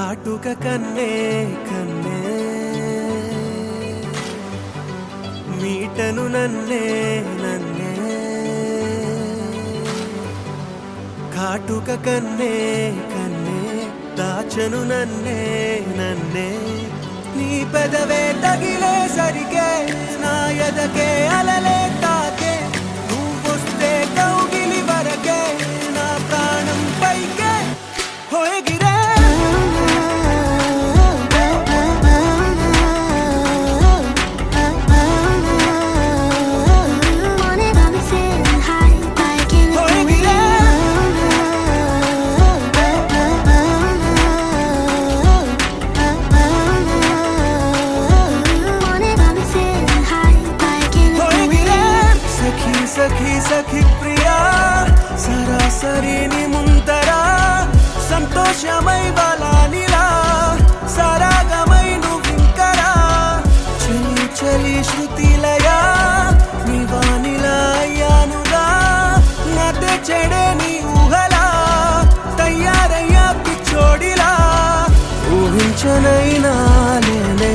కాటుక కన్నే కన్నే మీటను నన్నే నన్నే కాటుక కన్నే కన్నే దాచను నన్నే నన్నే నీ పెదవే తగిలే సరిగే నా ఎదకే అలలే తాకే నువ్వొస్తే కౌగిలి వరకే నా ప్రాణం పైకే హోయగిరే सखी सखी प्रिया सरासरी नी मुंतरा संतोषमय वाला नीला सरागमय नुविंकरा चली चली श्रुति लया निवानिला यानुगा नते चढ़े नी ऊहला तैयारయ్యా పిచ్చోడిలా ఊహించనైనా నేనే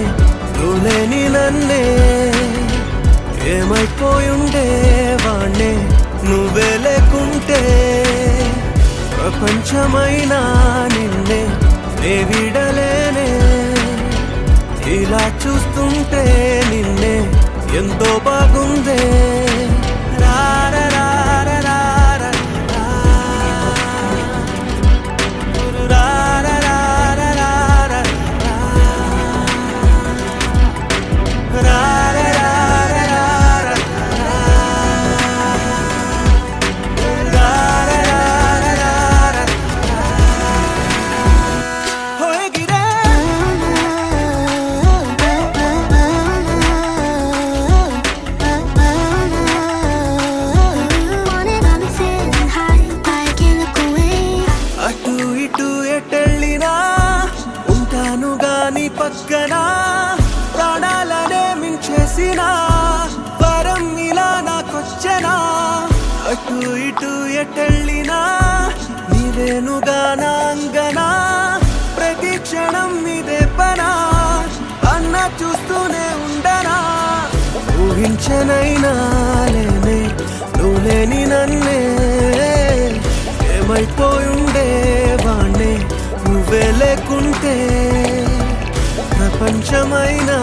నువ్వులేని నన్నే ఏమైపోయుండేవాణ్ణే నువ్వే లేకుంటే ప్రపంచమైనా నిన్నే నే విడలేనే ఇలా చూస్తుంటే నిన్నే ఎంతో బాగుందే పక్కన ప్రాణాలనే మించేసిన వరం ఇలా నాకొచ్చనా అటు ఇటు ఎటెళ్ళినా నీవేనుగా నా అంగనా ప్రతి క్షణం నీదే పనా అన్న చూస్తూనే ఉండనా ఊహించనైనా లేనే నువ్వు లేని నన్నే ఏమైపోయుండేవాణ్ణే నువ్వే లేకుంటే ప్రపంచమైనా